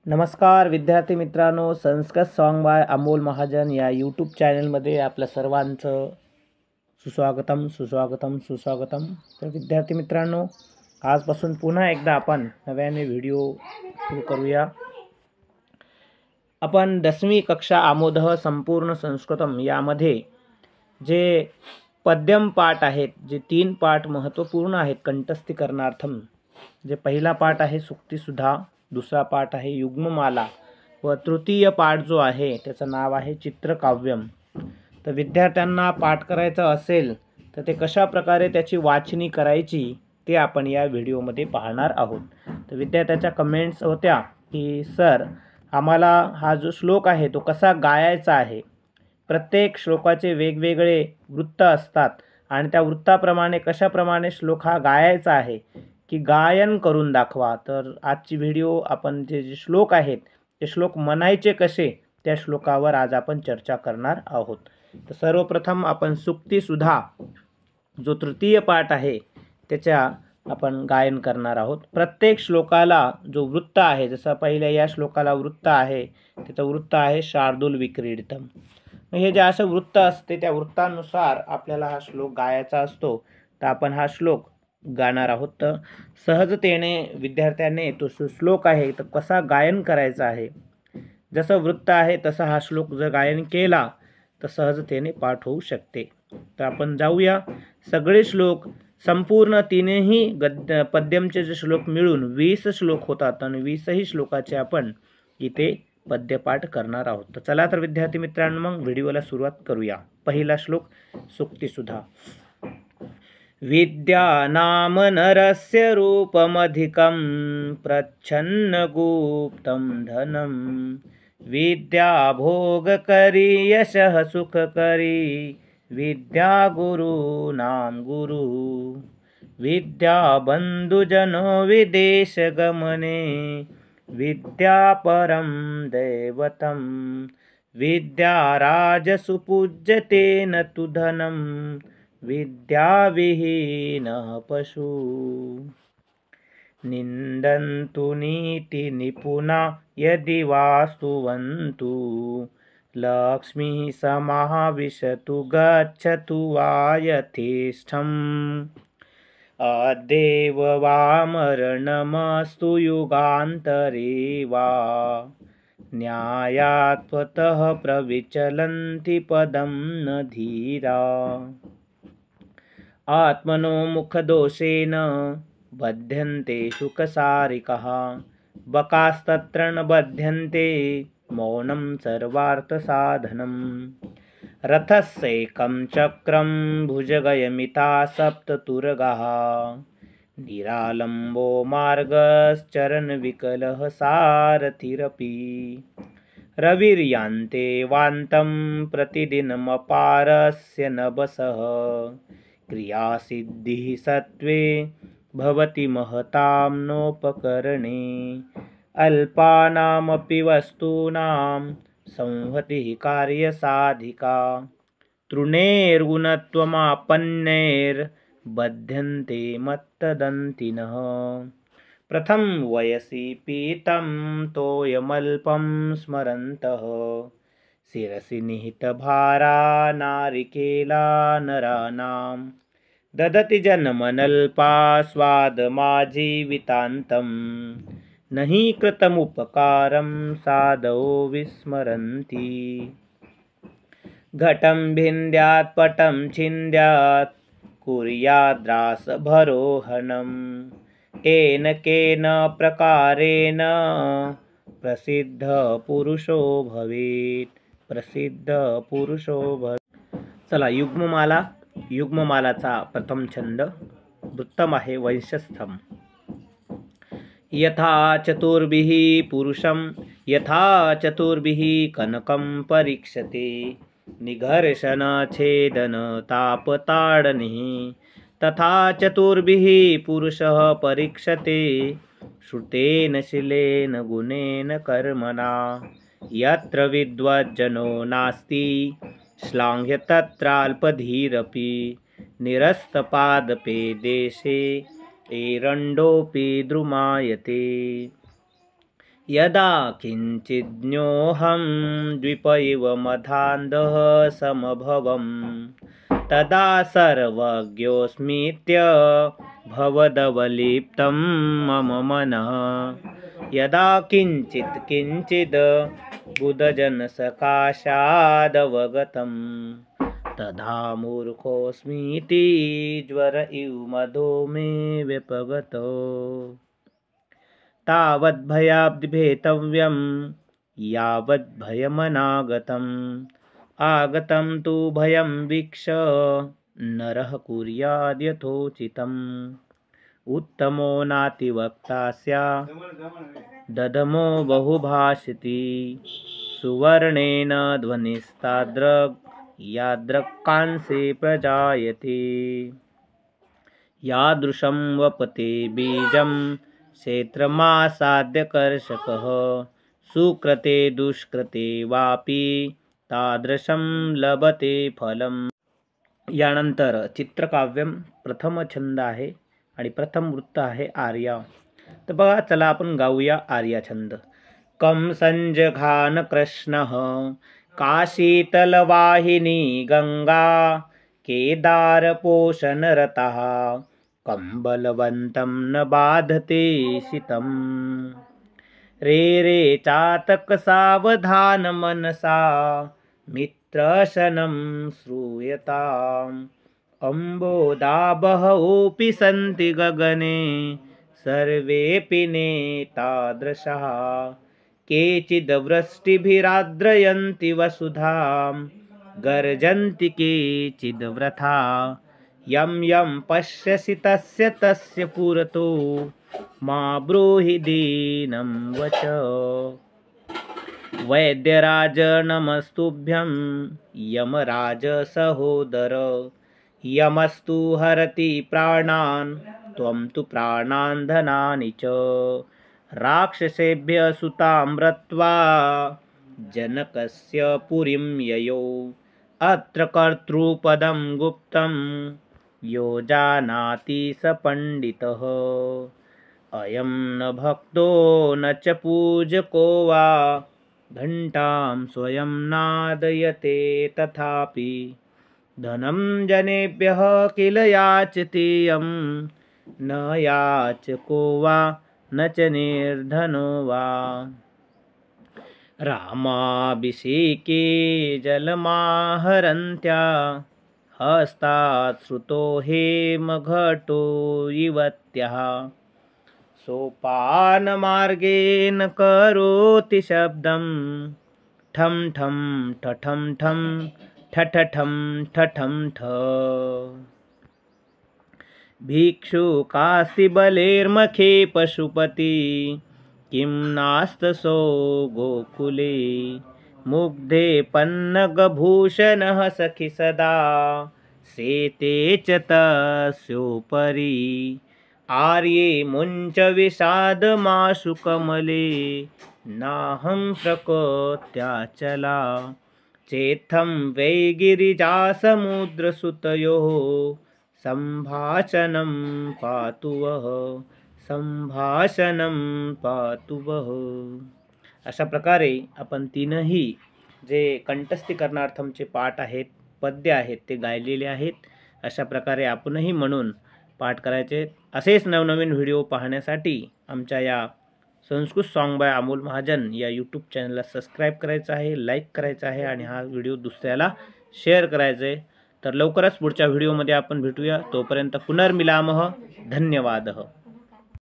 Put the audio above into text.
नमस्कार विद्यार्थी मित्रांनो, संस्कृत सॉन्ग बाय अमोल महाजन या यूट्यूब चॅनलमध्ये आपल्या सर्वांचं सुस्वागतम. तर विद्यार्थी मित्रांनो, आजपासून पुन्हा एकदा आपण नव्याने व्हिडिओ सुरू करूया. आपण 10वी कक्षा आमोदः संपूर्ण संस्कृतम यामध्ये जे पद्यम पाठ आहेत, जे 3 पाठ महत्त्वपूर्ण आहेत कंठस्थीकरणार्थम. जे पहिला पाठ आहे सुक्तीसुधा, दुसरा पाठ आहे युग्ममाला व तृतीय पाठ जो आहे त्याचं नाव आहे चित्रकाव्यम. तर विद्यार्थ्यांना पाठ करायचं असेल तर ते कशा प्रकारे त्याची वाचनी करायची ते आपण या व्हिडिओमध्ये पाहणार आहोत. तर विद्यार्थ्याच्या कमेंट्स होत्या की सर आम्हाला हा जो श्लोक आहे तो कसा गायचा आहे. प्रत्येक श्लोकाचे वेगवेगळे वृत्त असतात आणि त्या वृत्ताप्रमाणे कशाप्रमाणे श्लोक हा गायचा आहे की गायन करून दाखवा. तर आजची व्हिडिओ आपण जे श्लोक आहेत ते श्लोक म्हणायचे कसे त्या श्लोकावर आज आपण चर्चा करणार आहोत. तर सर्वप्रथम आपण सुक्तीसुधा जो तृतीय पाठ आहे त्याच्या आपण गायन करणार आहोत. प्रत्येक श्लोकाला जो वृत्त आहे, जसं पहिल्या या श्लोकाला वृत्त आहे, त्याचं वृत्त आहे शार्दूल विक्रीडितम. हे जे असं वृत्त असते त्या वृत्तानुसार आपल्याला हा श्लोक गायचा असतो. तर आपण हा श्लोक गाणार आहोत. तर सहजतेने विद्यार्थ्याने तो श्लोक आहे तर कसा गायन करायचा आहे, जसं वृत्त आहे तसा हा श्लोक जर गायन केला तर सहजतेने पाठ होऊ शकते. तर आपण जाऊया. सगळे श्लोक संपूर्ण तीनही पद्यमचे जे श्लोक मिळून 20 श्लोक होतात आणि 20ही श्लोकाचे आपण इथे पद्यपाठ करणार आहोत. तर चला तर विद्यार्थी मित्रांनो मग व्हिडिओला सुरुवात करूया. पहिला श्लोक सुक्तीसुधा. विद्यानाम नरस्य रूपमधिकं प्रच्छन्न गुप्तं धनं विद्या भोगकरी यशः सुखकरी विद्या गुरूणां गुरु विद्या बन्धुजनो विदेशगमने विद्या परं दैवतं विद्या राजसुपूज्यते न तु धनं विद्याविहीनः पशु निन्दन्तु नीतिनिपुणा यदि वास्तुवन्तु लक्ष्मीः समाविशतु गच्छतु वा यथेष्टम् अद्यैव वा मरणमस्तु युगान्तरे वा न्यायात्वतः प्रविचलन्ति पदं न धीरा आत्मनो मुखदोषेण बध्यन्ते शुकसारिकः बकास्तत्र न बध्यन्ते मौनं सर्वार्थसाधनं रथस्यैकं चक्रं भुजगयमिता सप्ततुरगाः निरालम्बो मार्गश्चरणविकलः सारथिरपि रविर्यान्ते वान्तं प्रतिदिनमपारस्य नभसः क्रियासिद्धिः सत्त्वे भवति महतां नोपकरणे अल्पानामपि वस्तूनां संहतिः कार्यसाधिका तृणैर्गुणत्वमापन्नैर्बध्यन्ते मत्तदन्तिनः प्रथम वयसि पीतं तोयमल्पं स्मरन्तः शिरसि निहितभारा नारिकेला नराणां ददति जन्मनल्पास्वादमाजीवितान्तं नहि कृतमुपकारं साधवो विस्मरन्ति घटं भिन्द्यात् पटं छिन्द्यात् कुर्याद्रासभरोहणम् येन केन प्रकारेण प्रसिद्ध पुरुषो भवेत्. चला युग्ममालाचा प्रथम छंद वृत्तम आहे वंशस्थम. यथा चतुर्भिः पुरुषं यथा चतुर्भिः कनकं परीक्षते निघर्षण छेदन तापताडनिः तथा चतुर्भिः पुरुषः परीक्षते श्रुतेन शीलेन गुणेन कर्मणा यत्र विद्वज्जनो नास्ति श्लाघ्य तत्राल्पधीरपि निरस्तपादपे देशे एरण्डोऽपि द्रुमायते यदा किञ्चिज्ञोऽहं द्विप इव मधान्धः समभवम् तदा सर्वज्ञोऽस्मीत्य भवदवलिप्तं मम मनः। यदा किञ्चित् बुधजनसकाशादवगतं तदा मूर्खोऽस्मीति ज्वर इव मदो मे व्यपगतो। तावद्भयाद्भेतव्यं यावद्भयमनागतम् आगतं तु भयं वीक्ष नरः कुर्याद् यथोचितम्। उत्तमो नातिवक्ता स्यात् ददमो बहुभाषिती सुवर्णेन ध्वनिस्तादृक् यादृक्कांसे प्रजायते। यादृशं वपते बीजं क्षेत्रमासाद्य कर्षकः सुकृते दुष्कृते वापि तादृशं लभते फलम्। यानंतर चित्रकाव्यम प्रथम छंद आहे आणि प्रथम वृत्त आहे आर्या। तर बघा चला आपण गाऊया आर्या छंद। कम संजघान कृष्णः काशीतलवाहिनी गंगा केदारपोषणरतः कंबलवन्तं न बाधते शीतम्। रे रे चातक सावधान मनसा मित्रशनं श्रूयताम्। अम्बोदाबहोऽपि सन्ति गगने सर्वेऽपि नेतादृशः। केचिद्वृष्टिभिरार्द्रयन्ति वसुधां गर्जन्ति केचिद्वृथा। यं यं पश्यसि तस्य तस्य पुरतो मा ब्रूहि दीनं वच। वैद्यराज नमस्तुभ्यं यमराज सहोदर। यमस्तु हरति प्राणान् त्वं तु प्राणान् धनानि च। राक्षसेभ्यः सुतामृत्वा जनकस्य पुरीं ययौ। अत्र कर्तृपदं गुप्तं यो जानाति स पंडितः। अयं न भक्तो न च पूजको वा घंटां स्वयं नादयते तथापि। धनं जनेभ्यः किल याचतेयं न याचको वा न च निर्धनो वा। रामाभिषेके जलमाहरन्त्या हस्तात् श्रुतो हेमघटो युवत्यः। सोपानमार्गेण करोति शब्दं ठं ठं ठठं ठं ठठठं ठठं ठ। भिक्षुकास्ति बलेर्मखे पशुपति किं नास्तसो गोकुले। मुग्धे पन्नगभूषणः सखि सदा सेते च तस्योपरि। आर्ये मुञ्च विषादमाशु कमले नाहं प्रकृत्याचला। चेत्थं वै गिरिजासमुद्रसुतयोः संभाषणं पातु वः संभाषणं पातु वः। अशा प्रकारे आपण तीनही जे कंठस्थीकरणार्थमचे पाठ आहेत पद्य आहेत ते गायलेले आहेत। अशा प्रकारे आपणही म्हणून पाठ करायचे। असेच नवनवीन व्हिडिओ पाहण्यासाठी आमच्या या संस्कृत सॉन्ग बाय अमोल महाजन या यूट्यूब चॅनलला सबस्क्राईब करायचं आहे, लाईक करायचं आहे आणि हा व्हिडिओ दुसऱ्याला शेअर करायचा आहे। तर लवकरच पुढच्या व्हिडिओमध्ये आपण भेटूया। तोपर्यंत पुनर्मिलामः। धन्यवाद।